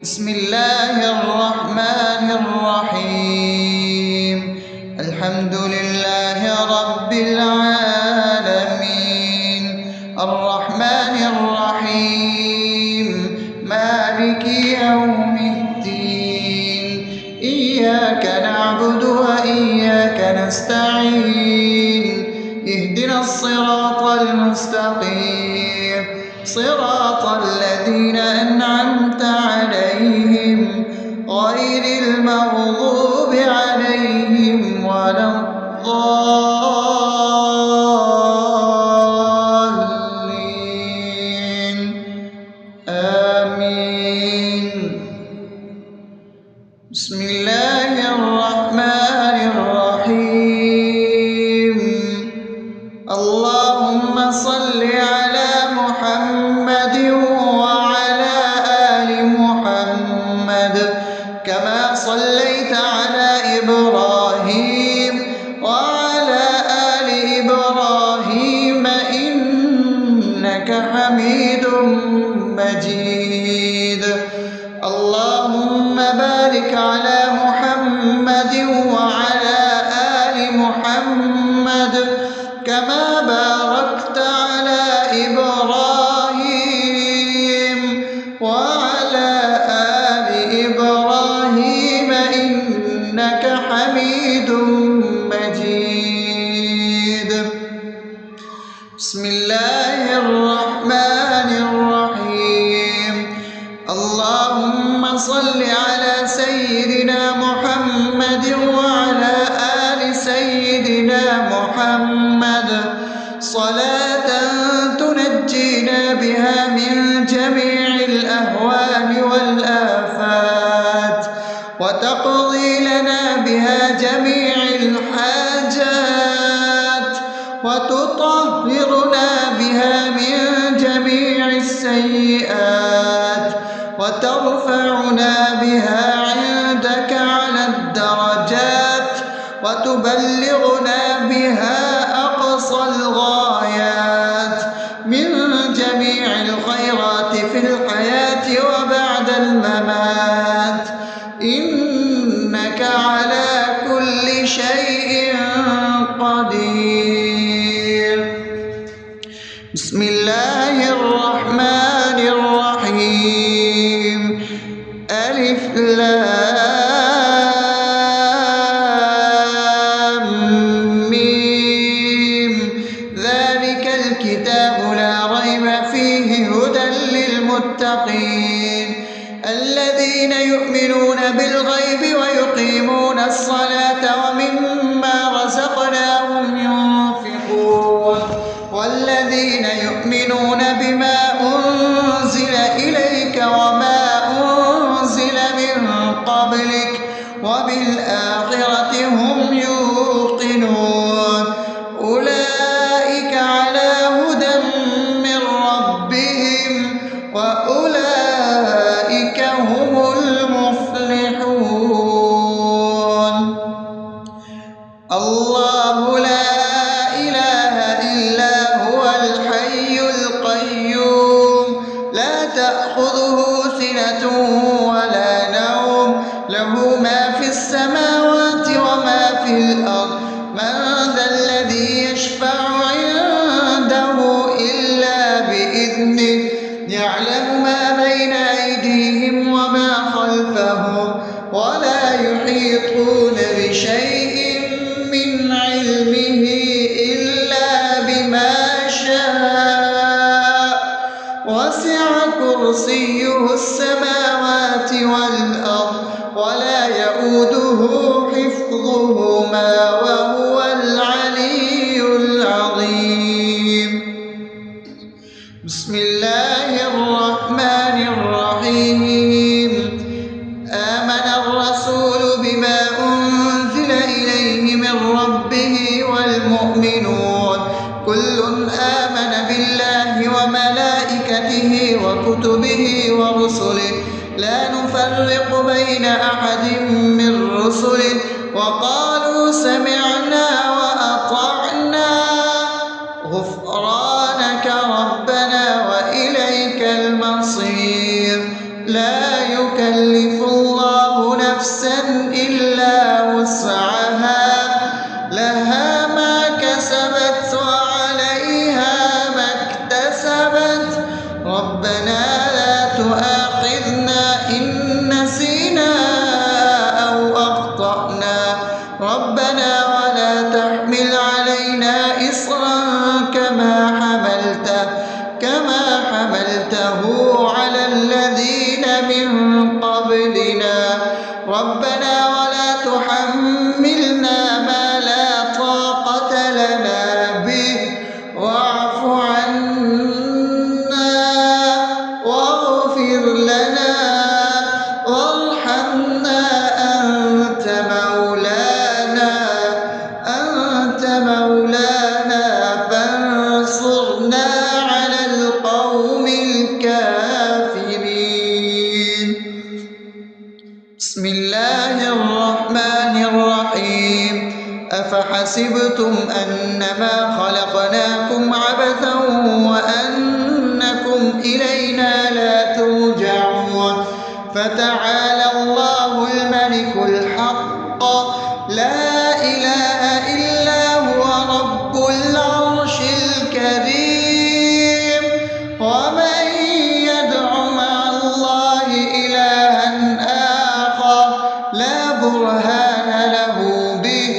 بسم الله الرحمن الرحيم. الحمد لله رب العالمين، الرحمن الرحيم، مالك يوم الدين. إياك نعبد وإياك نستعين، اهدنا الصراط المستقيم، صراط الذين أنعمت عليهم غير المغضوب عليهم ولا الضالين. آمين. بسم الله الرحمن الرحيم. اللهم صل على محمد وعلى آل محمد كما صليت على إبراهيم وعلى آل إبراهيم إنك حميد مجيد. اللهم بارك على محمد وعلى آل محمد كما باركت على إبراهيم وعلى آل إبراهيم إنك حميد مجيد. بسم الله الرحمن الرحيم. اللهم صل على سيدنا محمد وعلى آل سيدنا محمد صلاة تنجينا بها من جميع الأهوال والآفات، وتقضي لنا بها جميع الحاجات، وتطهرنا بها من جميع السيئات، وترفعنا بها عندك على الدرجات، وتبلغنا بها أقصى الغايات من جميع الخيرات في الحياة وبعد الممات، إنك على كل شيء قدير. بسم الله الرحمن الرحيم. ألف لام ميم. ذلك الكتاب لا ريب فيه هدى للمتقين الذين يؤمنون بالغيب ويقيمون الصلاة ومما رزقناهم ينفقون والذين يؤمنون بما أنزل إليك وما أنزل من قبلك وبالآخرة هم يوقنون أولئك على هدى من ربهم وأولئك هم المفلحون. الله لا إله إلا هو الحي القيوم لا تأخذه سنة ولا نوم له ما في السماوات وما في الأرض. من ذا الذي يشفع عنده إلا بإذنه يعلم ما بين أيديهم وما خلفهم ولا يحيطون بشيء من علمه إلا بما شاء وسع كرسيه السماوات والأرض ولا يؤوده حفظهما وهو العلي العظيم. بسم الله الرحمن الرحيم. آمن الرسول بما أنزل إليه من ربه والمؤمنون كل آمن بالله وملائكته وكتبه ورسله لا نفرق بين أحد من رسله وقالوا سمعنا وأطعنا غفرانك ربنا وإليك المصير. لا يكلف يكلف الله نفسا إلا وسعها لها ما كسبت وعليها ما اكتسبت ربنا لا تؤاخذنا إن نسينا أو أخطأنا ربنا ولا تحمل علينا إصرا كما حملته على الذين من قبلنا ربنا ولا تحملنا ما لا طاقة لنا به واعف عنا واغفر لنا وارحمنا أنت مولانا فانصرنا على القوم الكافرين. بسم الله الرحمن الرحيم أفحسبتم أنما خلقناكم عبثا وأنكم إلينا لا ترجعون فتعالى الله الملك الحق لا إله إلا هو رب العرش الكريم ومن يدع مع الله إلها آخر لا برهان له به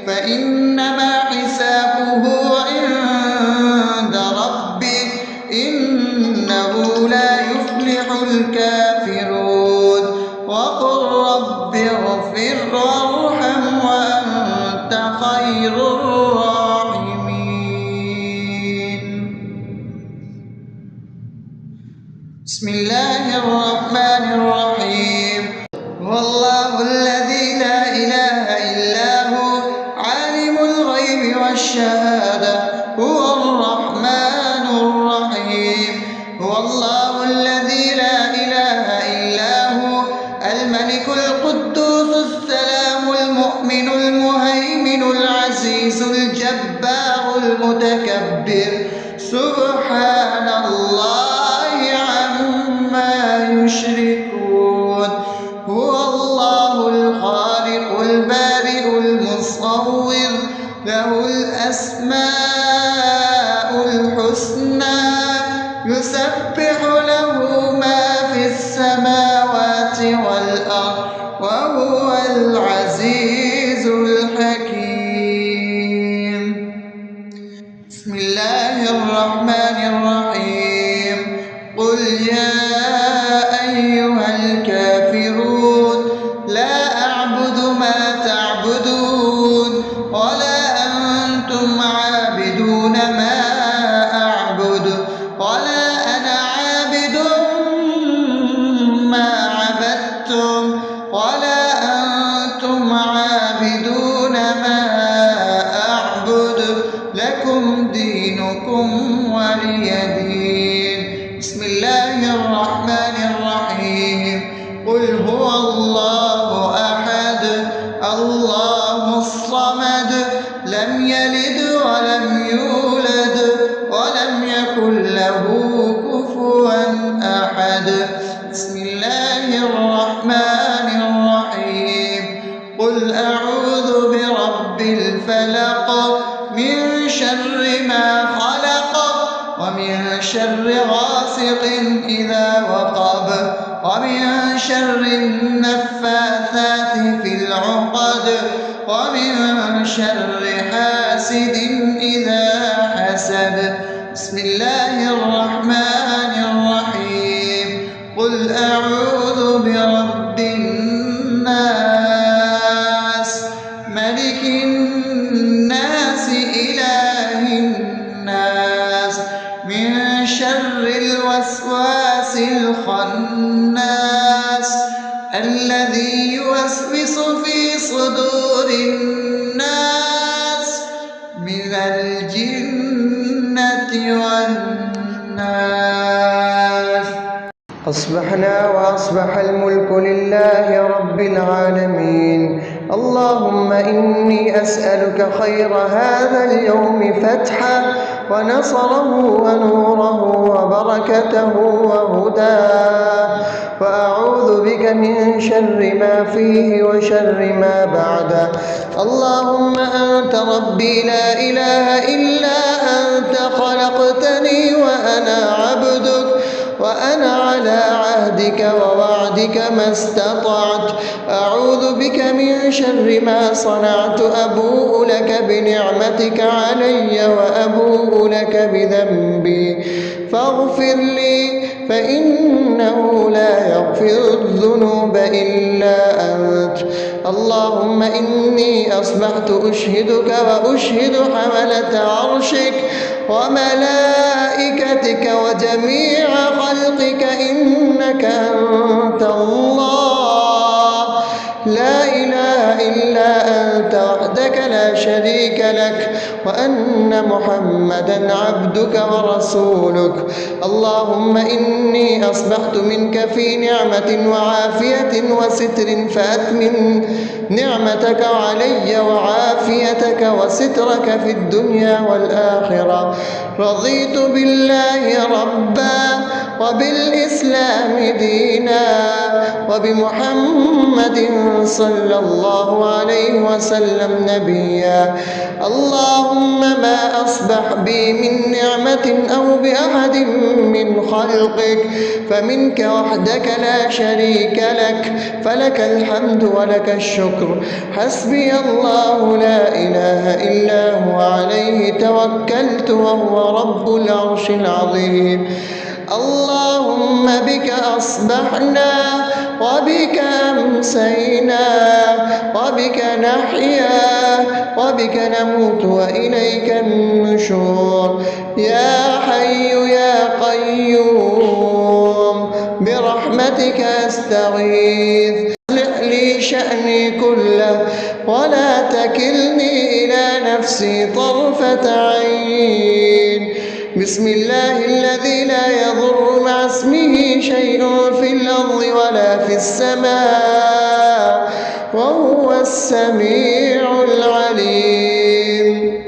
فإنما حسابه عند ربه إنه لا يفلح الكافرون وقل رب اغفر وارحم وأنت خير الراحمين. بسم الله الرحمن الرحيم هو الله الذي لا إله إلا هو عالم الغيب والشهادة هو الرحمن الرحيم هو الله الذي لا إله إلا هو الملك القدوس السلام المؤمن المهيمن العزيز الجبار المتكبر سبحان الله عما يشركون هو الله الخالق البارئ المصور له الأسماء الحسنى يسبح له ما في السماوات والأرض وهو العزيز الحكيم. بسم الله الرحمن الرحيم قل يا أيها الكافرون لا أعبد ما تعبدون ولا أنتم عابدون ما أعبد ولا أنا عابد ما عبدتم ولا أنتم عابدون ما أعبد لكم دينكم ولي دين. بسم الله الرحمن الرحيم قل هو الله أحد الله الصمد لم يلد ولم يولد ولم يكن له كفوا أحد. بسم الله الرحمن الرحيم قل أعوذ برب الفلق من شر ما خلق ومن شر غاسق إذا وقب ومن شر النفاثات في العقد ومن شر حاسد إذا حسد. بسم الله الرحمن الرحيم قل أعوذ برب الناس ملك الناس إله الناس من شر الوسواس الخناس الذي يوسوس في صدور الناس من الجنة والناس. أصبحنا وأصبح الملك لله رب العالمين. اللهم إني أسألك خير هذا اليوم فتحه ونصره ونوره وبركته وهداه، وأعوذ بك من شر ما فيه وشر ما بعده. اللهم أنت ربي لا إله إلا أنت، خلقتني وأنا عبدك، وأنا على عهدك ووعدك ما استطعت. أعوذ بك من شر ما صنعت، أبوء لك بنعمتك علي وأبوء لك بذنبي، فاغفر لي فإنه لا يغفر الذنوب إلا أنت. اللهم إني أصبحت أشهدك وأشهد حملة عرشك وملائكتك وجميع خلقك إنك أنت الله، لا إله إلا أنت وحدك لا شريك لك، وأن محمدا عبدك ورسولك. اللهم إني أصبحت منك في نعمة وعافية وستر، فأتمم نعمتك علي وعافيتك وسترك في الدنيا والآخرة. رضيت بالله ربا وبالإسلام دينا وبمحمد صلى الله عليه وسلم نبيا. اللهم ما أصبح بي من نعمة أو بأحد من خلقك فمنك وحدك لا شريك لك، فلك الحمد ولك الشكر. حسبي الله لا إله إلا هو، عليه توكلت وهو رب العرش العظيم. اللهم بك أصبحنا وبك أمسينا وبك نحيا وبك نموت وإليك النشور. يا حي يا قيوم برحمتك أستغيث، أصلح لي شأني كله ولا تكلني إلى نفسي طرفة عين. بسم الله الذي لا يضر مع اسمه شيء في الأرض ولا في السماء، وهو السميع العليم.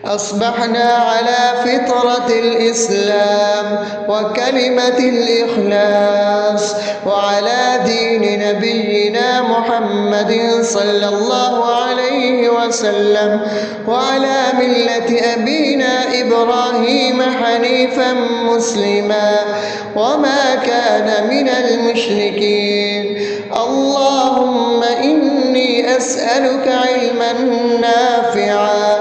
أصبحنا على فطرة الإسلام وكلمة الإخلاص وعلى دين نبينا محمد صلى الله عليه وسلم وعلى ملة أبينا إبراهيم حنيفا مسلما وما كان من المشركين. اللهم إني أسألك علما نافعا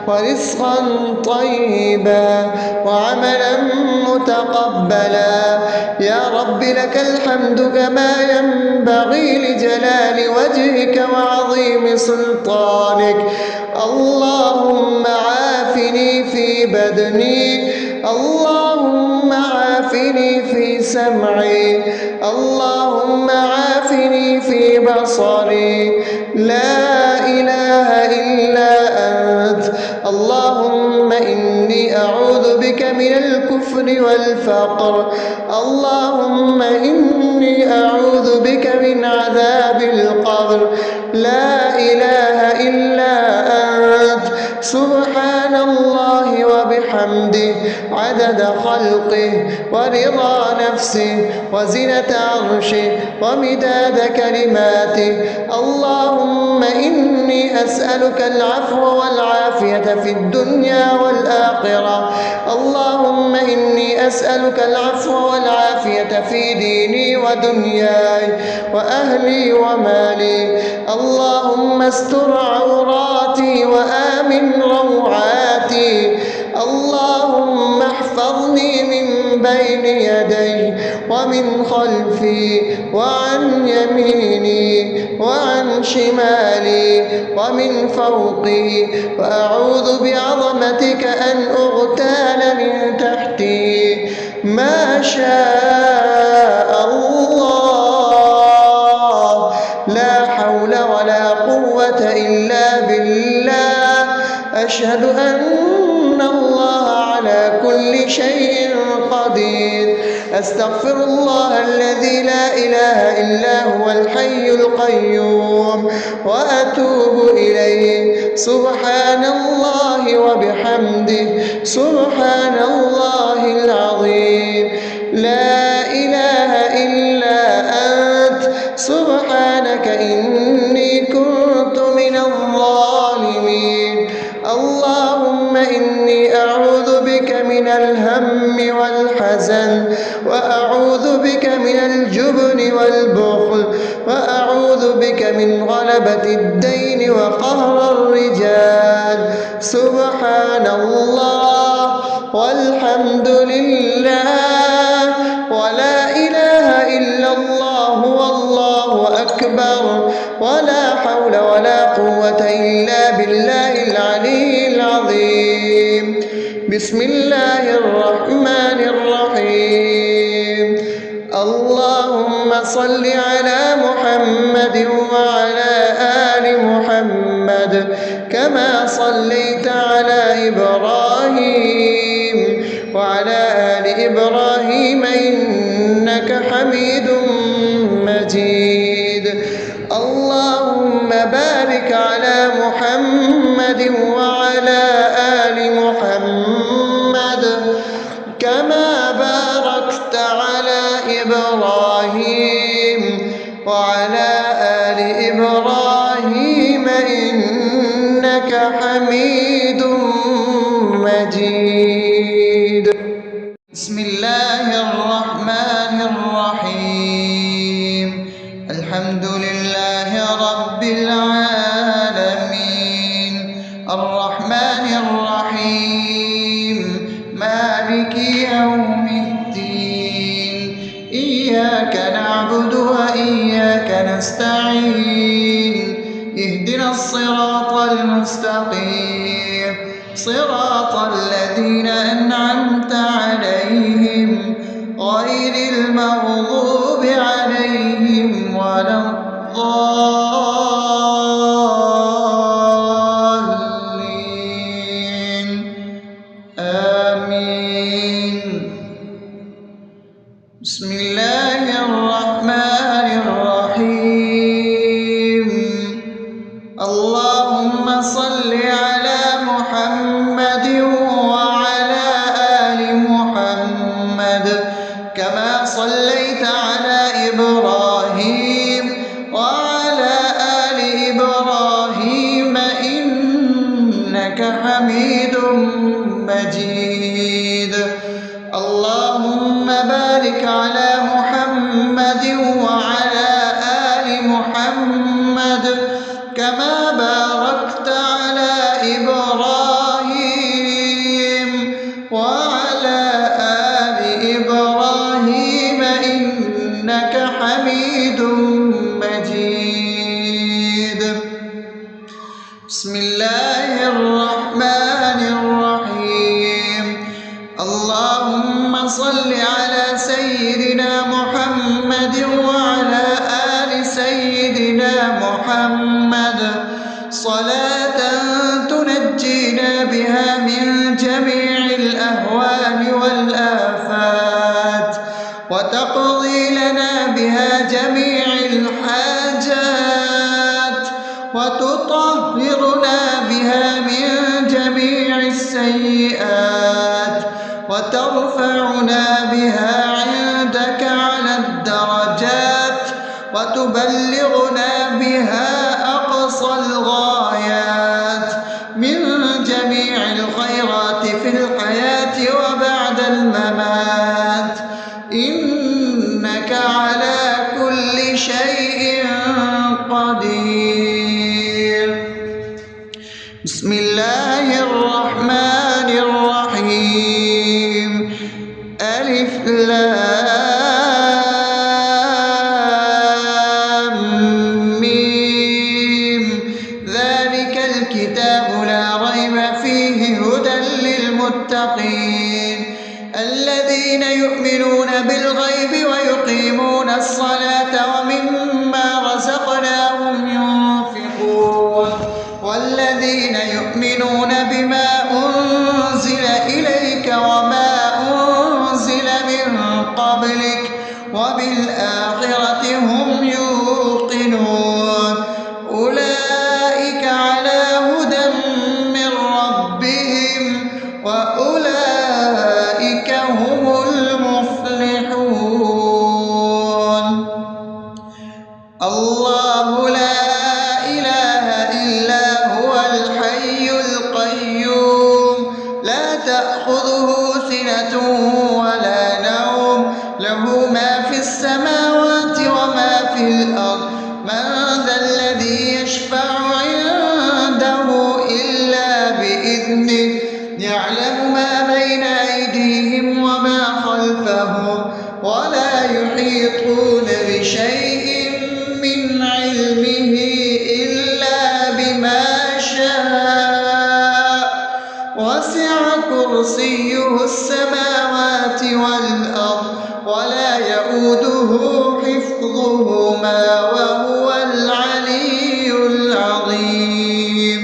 ورزقا طيبا وعملا متقبلا. يا رب لك الحمد كما ينبغي لجلال وجهك وعظيم سلطانك. اللهم عافني في بدني، اللهم عافني في سمعي، اللهم عافني في بصري. لا إله إلا أنت. اللهم إني أعوذ بك من الكفر والفقر. اللهم إني أعوذ بك من عذاب القبر. لا إله إلا أنت. سبحان الله وبحمده عدد خلقه ورضا نفسه وزنة عرشه ومداد كلماته. اللهم إني أسألك العفو والعافية في الدنيا والآخرة. اللهم إني أسألك العفو والعافية في ديني ودنياي وأهلي ومالي. اللهم استر عوراتي وآمن روعاتي. اللهم احفظني من بين يدي ومن خلفي وعن يميني وعن شمالي ومن فوقي، وأعوذ بعظمتك أن أغتال من تحتي. ما شاء الله، لا حول ولا قوة إلا بالله. أشهد أن الله على كل شيء قدير. أستغفر الله الذي لا إله إلا هو الحي القيوم وأتوب إليه. سبحان الله وبحمده سبحان الله العظيم. لا إله إلا أنت سبحانك إني كنت من الظالمين. اللهم إني أعوذ بك من الهم والحزن، وأعوذ بك من الجبن والبخل، وأعوذ بك من غلبة الدين وقهر الرجال. سبحان الله والحمد لله ولا إله إلا الله والله أكبر ولا حول ولا قوة إلا بالله العلي العظيم. بسم الله الرحمن الرحيم. اللهم صل على محمد وعلى آل محمد كما صليت على إبراهيم وعلى آل إبراهيم إنك حميد مجيد. اللهم بارك على محمد وعلى آل محمد كما باركت على إبراهيم وعلى آل إبراهيم إنك حميد مجيد. بسم الله الرحمن الرحيم. الحمد لله رب العالمين الرحمن الرحيم مالك يوم الدين. إياك نعبد وإياك نستعين. اهدنا الصراط المستقيم صراط الذين أنعمت عليهم غير المغضوب عليهم ولا الضالين. آمين. بسم الله الرحمن الرحيم. اللهم صل على محمد وعلى آل محمد كما صليت على إبراهيم وعلى آل إبراهيم إنك حميد مجيد. اللهم بارك على محمد وعلى آل محمد كما باركت على إبراهيم وعلى آل إبراهيم إنك حميد مجيد. بسم الله الرحمن الرحيم. اللهم صل على سيدنا محمد وعلى آل سيدنا محمد صلاة تنجينا بها من جميع الأهوال والآفات وتقضي لنا بها جميع الحاجات وتطهرنا بها من جميع السيئات وترفعنا بها عندك على الدرجات وتبلغنا بها أقصى الغايات من جميع الخيرات في الحياة وبعد الممات إنك على كل شيء قدير. بسم الله الرحمن الرحيم. ألف لام ميم. ذلك الكتاب لا ريب فيه هدى للمتقين الذين يؤمنون بالغيب ويقيمون الصلاة ومما رزقناهم ينفقون والذين يؤمنون الله لا إله إلا هو الحي القيوم لا تأخذه سنة ولا نوم له ما في السماوات وما في الأرض من ذا الذي يشفع عنده إلا بإذنه يعلم ما بين أيديهم وما خلفهم ولا يحيطون بشيء من علمه إلا بما شاء وسع كرسيه السماوات والأرض ولا يئوده حفظهما وهو العلي العظيم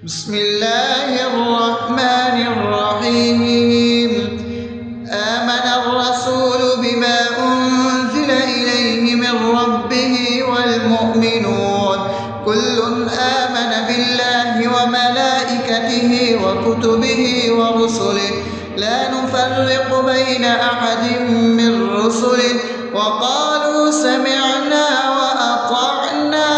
بسم الله الرحمن الرحيم آمن الرسول بما أنزل إليه من ربه والمؤمنون كل آمن بالله وملائكته وكتبه ورسله لا نفرق بين أحد من رسله وقالوا سمعنا وأطعنا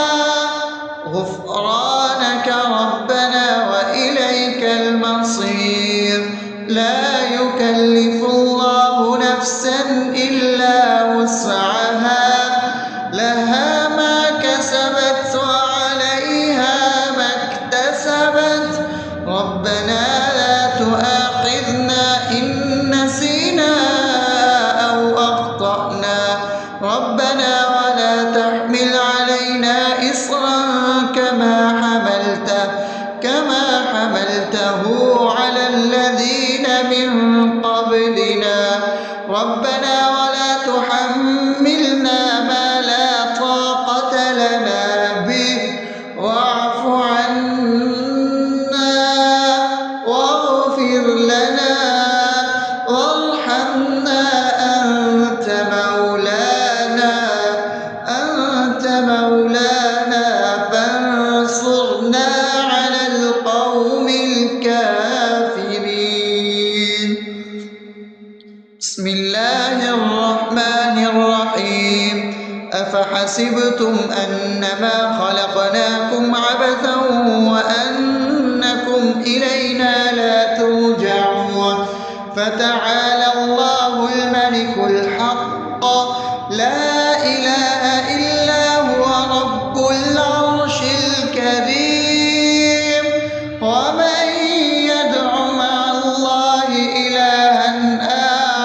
غفرانك ربنا وإليك المصير لا يكلف الله نفسا إلا وسعها لها ما كسبت وعليها ما اكتسبت ربنا لا تؤاخذنا إن نسينا أو أخطأنا ربنا ولا تحمل علينا إصرا كما حملته على الذين من قبلنا ربنا ولا تحملنا ما لا طاقة لنا به واعف عنا واغفر لنا وارحمنا أنت مولانا فانصرنا على القوم الكافرين بسم الله الرحمن الرحيم أفحسبتم أنما خلقناكم عبثا وأنكم إلينا لا ترجعون فتعالى الله الملك الحق لا إله إلا هو رب العرش الكريم ومن يدع مع الله إلها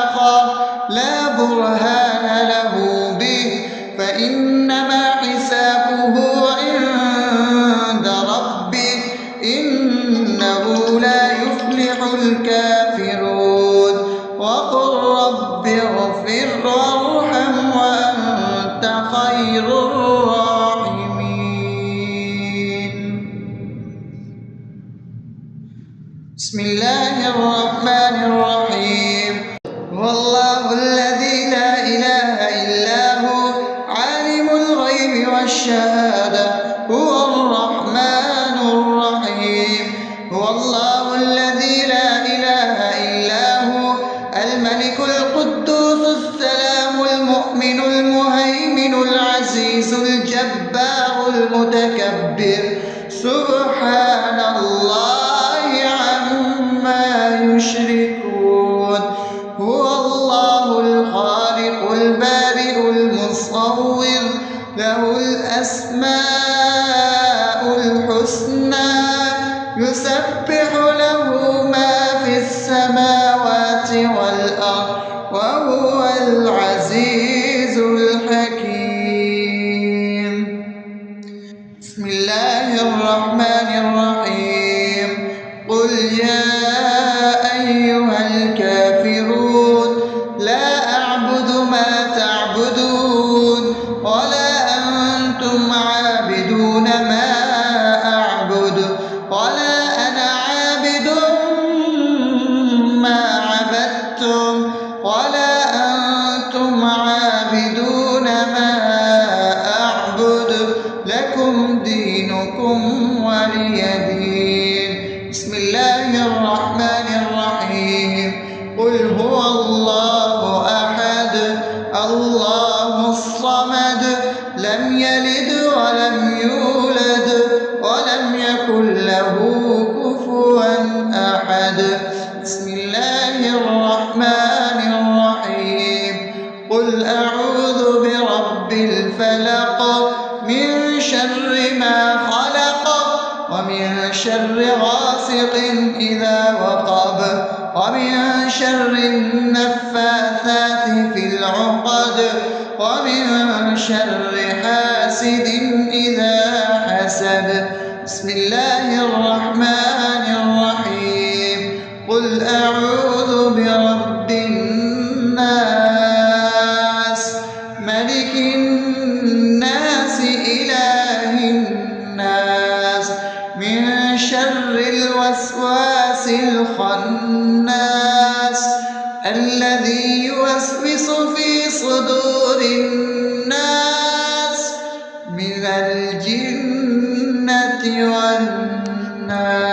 آخر لا برهان له به فإنما حسابه عند ربه إنه لا يفلح الكافرون وقل رب اغفر وارحم وأنت خير الراحمين بسم الله الرحمن الرحيم هو الله الذي لا إله إلا هو عالم الغيب والشهادة هو الرحمن الرحيم هو الله الذي لا إله إلا هو الملك القدوس السلام المؤمن المهيمن العزيز الجبار المتكبر سبحان الله عما يشركون هو الله الخالق البارئ المصور له الأسماء الحسنى يسبح له ما في السماوات والأرض وهو العزيز الحكيم بسم الله الرحمن الرحيم قل يا أيها الكافرون لا أعبد ما تعبدون ولا أنتم عابدون ما أعبد ولا أنا عابد لم يلد ولم يولد ولم يكن له كفوا أحد. بسم الله الرحمن الرحيم. قل أعوذ برب الفلق من شر ما خلق ومن شر غاسق إذا وقب ومن شر النفاثات في العقد ومن شر حاسد إذا حسد. بسم الله الرحمن الرحيم. قل أعوذ برب الناس ملك الناس إله الناس من شر الوسواس الخناس الذي يوسوس في صدور الناس من الجنة والناس.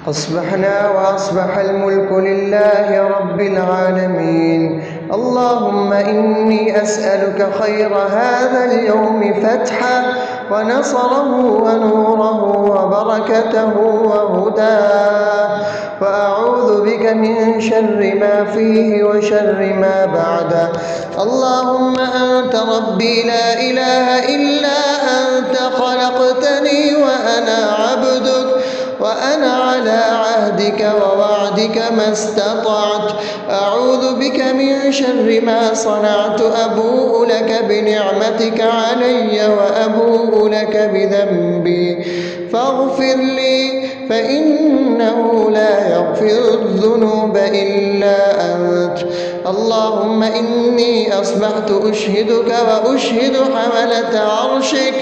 أصبحنا وأصبح الملك لله رب العالمين. اللهم إني أسألك خير هذا اليوم فتحه ونصره ونوره وبركته وهداه، وأعوذ بك من شر ما فيه وشر ما بعده. اللهم أنت ربي لا إله إلا أنت، خلقتني وأنا عبدك وأنا على عهدك ووعدك ما استطعت. أعوذ بك من شر ما صنعت. أبوء لك بنعمتك علي وأبوء لك بذنبي فاغفر لي، فإنه لا يغفر الذنوب إلا أنت. اللهم إني أصبحت أشهدك وأشهد حملة عرشك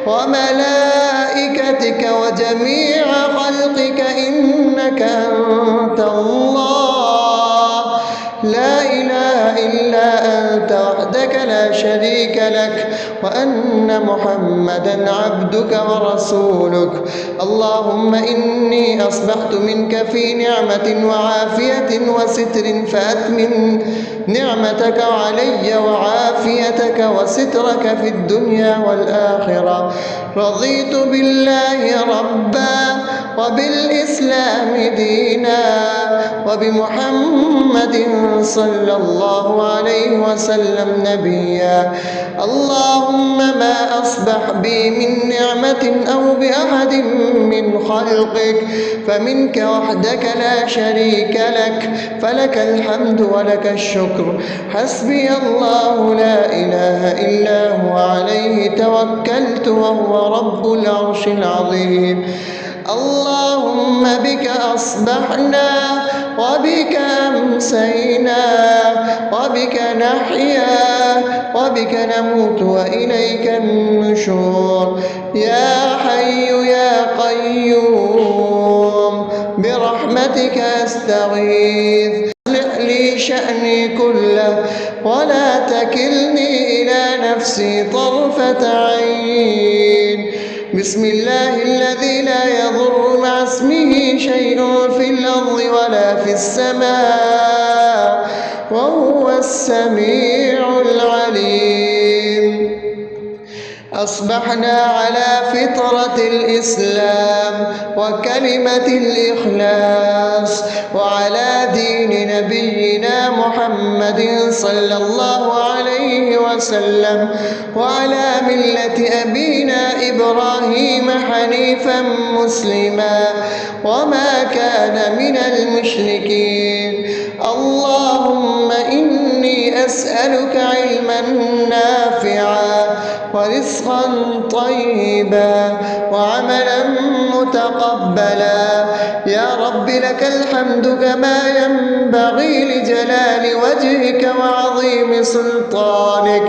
وملائكتك وجميع خلقك إنك أنت الله لا إله إلا أنت وحدك لا شريك لك، وأن محمدا عبدك ورسولك. اللهم إني أصبحت منك في نعمة وعافية وستر، فأتمم نعمتك علي وعافيتك وسترك في الدنيا والآخرة. رضيت بالله ربا وبالإسلام دينا وبمحمد صلى الله عليه وسلم نبيا. اللهم ما أصبح بي من نعمة أو بأحد من خلقك فمنك وحدك لا شريك لك، فلك الحمد ولك الشكر. حسبي الله لا إله إلا هو عليه توكلت وهو رب العرش العظيم. اللهم بك أصبحنا وبك أمسينا وبك نحيا وبك نموت وإليك النشور. يا حي يا قيوم برحمتك أستغيث. أصلح لي شأني كله ولا تكلني إلى نفسي طرفة عين. بسم الله الذي لا يضر مع اسمه شيء في الأرض ولا في السماء وهو السميع العليم. أصبحنا على فطرة الإسلام وكلمة الإخلاص وعلى دين نبينا محمد صلى الله عليه وسلم وعلى ملة أبينا إبراهيم حنيفا مسلما وما كان من المشركين. اللهم إني أسألك علما نافعا ورزقا طيبا وعملا متقبلا. يا رب لك الحمد كما ينبغي لجلال وجهك وعظيم سلطانك.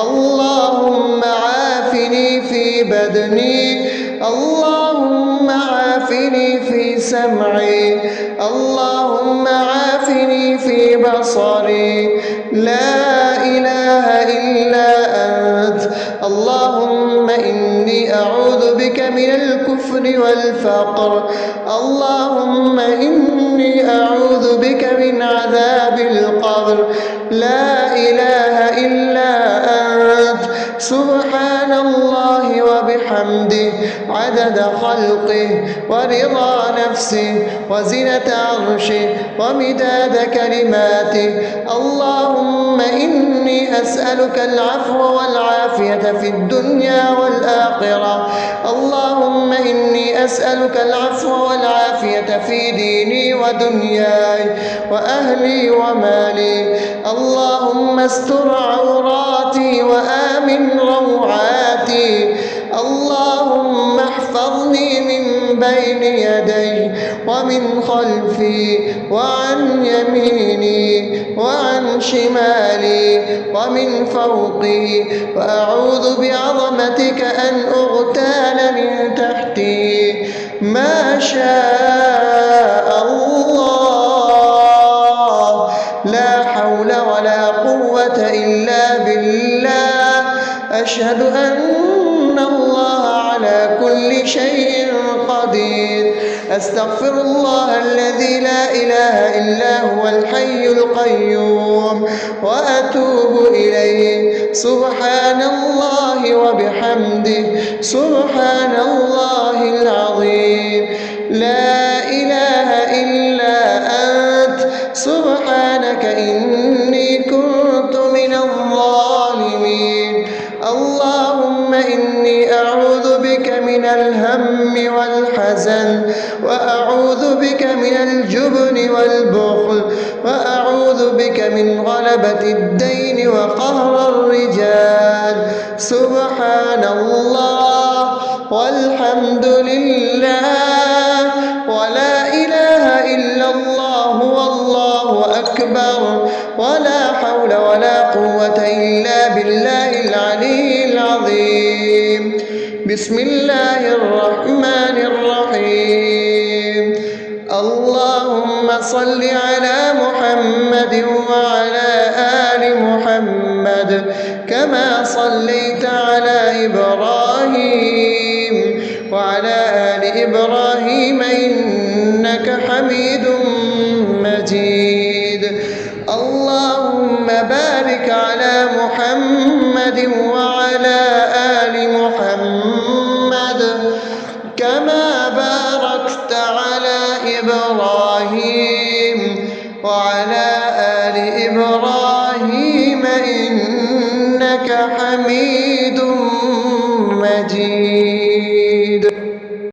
اللهم عافني في بدني، اللهم عافني في سمعي، اللهم عافني في بصري. لا إله إلا أنت. اللهم إني أعوذ بك من الكفر والفقر. اللهم إني أعوذ بك من عذاب القبر. لا إله إلا أنت. وبحمده عدد خلقه ورضا نفسه وزنة عرشه ومداد كلماته. اللهم إني أسألك العفو والعافية في الدنيا والآخرة. اللهم إني أسألك العفو والعافية في ديني ودنياي وأهلي ومالي. اللهم استر عوراتي وآمن روعاتي. اللهم احفظني من بين يدي ومن خلفي وعن يميني وعن شمالي ومن فوقي، وأعوذ بعظمتك أن أغتال من تحتي. ما شاء الله، لا حول ولا قوة إلا بالله. أشهد أن الله على كل شيء قدير. أستغفر الله الذي لا إله إلا هو الحي القيوم وأتوب إليه. سبحان الله وبحمده، سبحان الله العظيم. لا إله إلا أنت، سبحانك إني كنت من الظالمين. اللهم إني أعوذ بك من الهم والحزن، وأعوذ بك من الجبن والبخل، وأعوذ بك من غلبة الدين وقهر الرجال. سبحان الله والحمد لله ولا إله إلا الله والله أكبر، ولا حول ولا قوة إلا بالله العلي العظيم. بسم الله الرحمن الرحيم. اللهم صل على محمد وعلى آل محمد كما صليت على إبراهيم وعلى آل إبراهيم إنك حميد مجيد. اللهم بارك على محمد وعلى آل محمد كما باركت على إبراهيم وعلى آل إبراهيم إنك حميد مجيد.